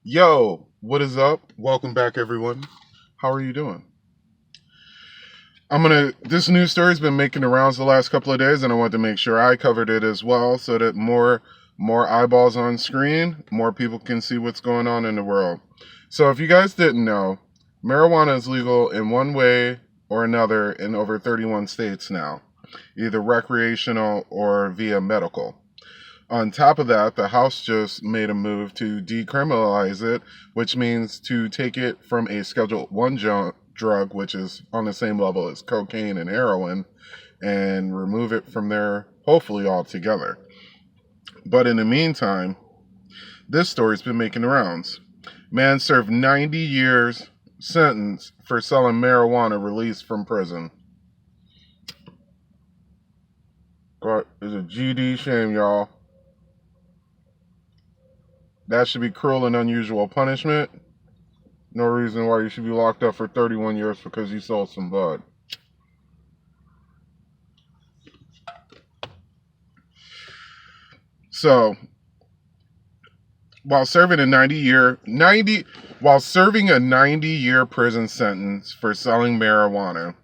Yo, what is up? Welcome back, everyone. How are you doing? This news story's been making the rounds the last couple of days, and I wanted to make sure I covered it as well so that more eyeballs on screen, more people can see what's going on in the world. So, if you guys didn't know, marijuana is legal in one way or another in over 31 states now, either recreational or via medical. On top of that, the House just made a move to decriminalize it, which means to take it from a Schedule 1 drug, which is on the same level as cocaine and heroin, and remove it from there, hopefully altogether. But in the meantime, this story's been making the rounds. Man served 90 years sentence for selling marijuana released from prison. God, it's a GD shame, y'all. That should be cruel and unusual punishment. No reason why you should be locked up for 31 years because you sold some bud. So, while serving a 90-year prison sentence for selling marijuana,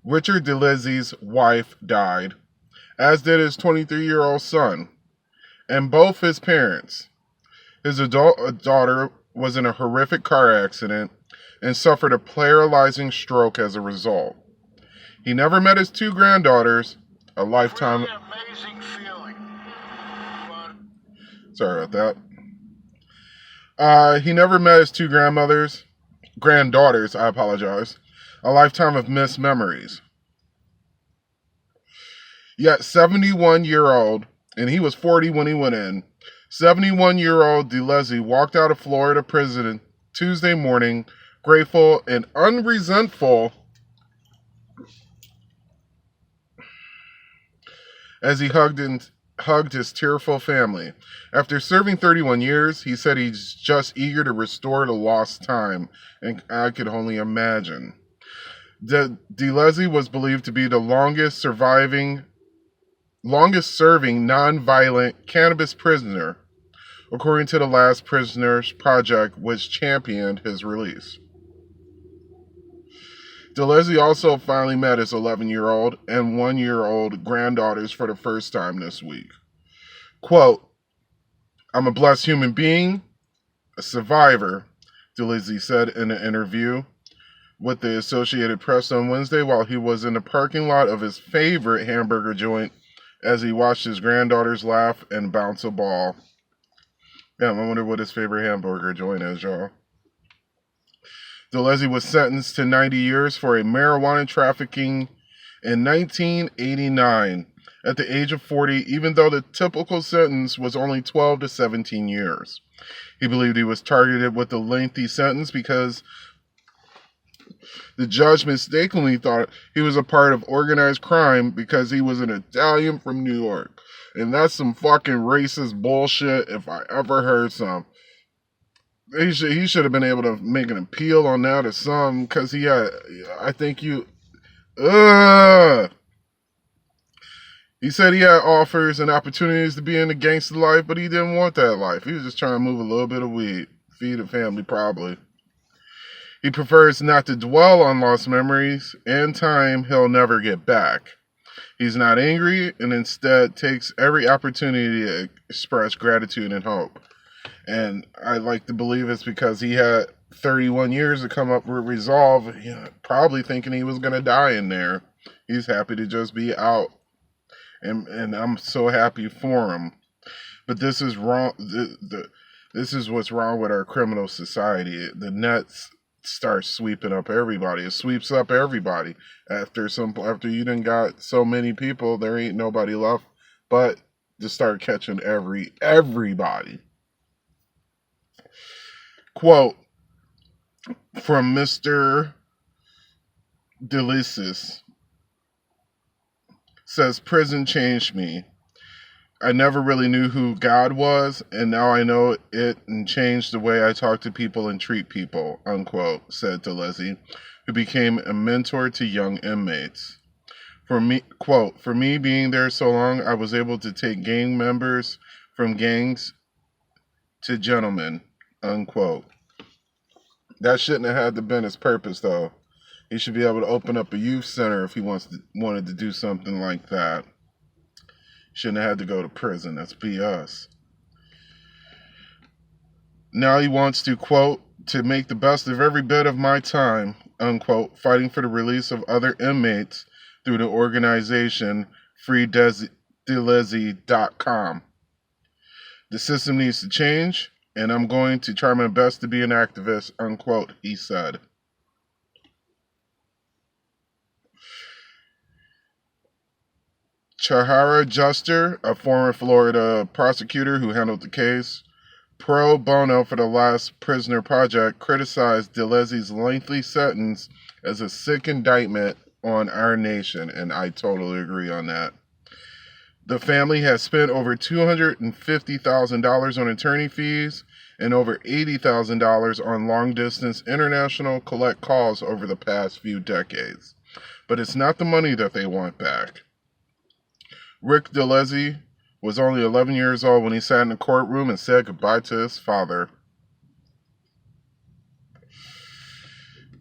Richard DeLizzi's wife died, as did his 23-year-old son, and both his parents. His adult daughter was in a horrific car accident and suffered a paralyzing stroke as a result. He never met his two granddaughters, a lifetime. Really amazing feeling. But... Sorry about that. He never met his two granddaughters, I apologize. A lifetime of missed memories. Yet 71-year-old, and he was 40 when he went in, 71-year-old DeLizzi walked out of Florida prison Tuesday morning, grateful and unresentful as he hugged his tearful family. After serving 31 years, he said he's just eager to restore the lost time, and I could only imagine. DeLizzi was believed to be the longest serving non-violent cannabis prisoner, according to the Last Prisoners Project, which championed his release. DeLizzi also finally met his 11-year-old and 1-year-old granddaughters for the first time this week. Quote, "I'm a blessed human being, a survivor," DeLizzi said in an interview with the Associated Press on Wednesday while he was in the parking lot of his favorite hamburger joint as he watched his granddaughters laugh and bounce a ball. Yeah, I wonder what his favorite hamburger joint is, y'all. DeLizzi was sentenced to 90 years for a marijuana trafficking in 1989 at the age of 40, even though the typical sentence was only 12 to 17 years. He believed he was targeted with a lengthy sentence because the judge mistakenly thought he was a part of organized crime because he was an Italian from New York. And that's some fucking racist bullshit if I ever heard some. He should have been able to make an appeal on that or something, because he said he had offers and opportunities to be in the gangster life, but he didn't want that life. He was just trying to move a little bit of weed, feed a family probably. He prefers not to dwell on lost memories and time he'll never get back. He's not angry and instead takes every opportunity to express gratitude and hope. And I like to believe it's because he had 31 years to come up with resolve, probably thinking he was going to die in there. He's happy to just be out. And I'm so happy for him. But this is wrong. This is what's wrong with our criminal society. The nets start sweeping up everybody. It sweeps up everybody. After you done got so many people, there ain't nobody left but to start catching everybody. Quote from Mr. Delicis says, "Prison changed me. I never really knew who God was, and now I know it and changed the way I talk to people and treat people," unquote, said DeLizzi, who became a mentor to young inmates. For me, quote, "For me being there so long, I was able to take gang members from gangs to gentlemen, unquote. That shouldn't have had to been his purpose, though. He should be able to open up a youth center if he wanted to do something like that. Shouldn't have had to go to prison. That's BS. Now he wants to, quote, to make the best of every bit of my time, unquote, fighting for the release of other inmates through the organization FreeDelezi.com. The system needs to change, and I'm going to try my best to be an activist, unquote, he said. Chahara Juster, a former Florida prosecutor who handled the case, pro bono for the Last Prisoner Project, criticized DeLazy's lengthy sentence as a sick indictment on our nation, and I totally agree on that. The family has spent over $250,000 on attorney fees and over $80,000 on long-distance international collect calls over the past few decades. But it's not the money that they want back. Rick DeLazy was only 11 years old when he sat in the courtroom and said goodbye to his father.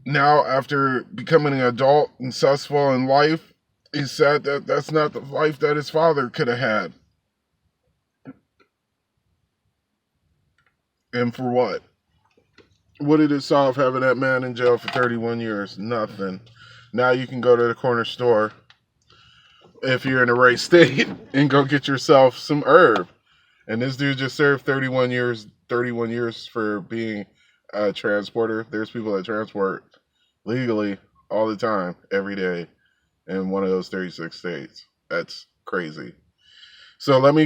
Now, after becoming an adult and successful in life, he said that that's not the life that his father could have had. And for what? What did it solve having that man in jail for 31 years? Nothing. Now you can go to the corner store, if you're in the right state, and go get yourself some herb. And this dude just served 31 years for being a transporter. There's people that transport legally all the time, every day, in one of those 36 states. That's crazy. So let me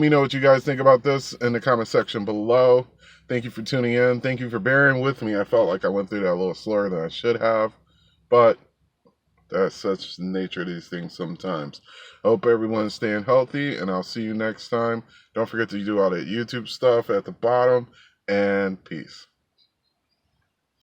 know what you guys think about this in the comment section below. Thank you for tuning in. Thank you for bearing with me. I felt like I went through that a little slower than I should have, but that's such the nature of these things sometimes. I hope everyone's staying healthy, and I'll see you next time. Don't forget to do all that YouTube stuff at the bottom, and peace.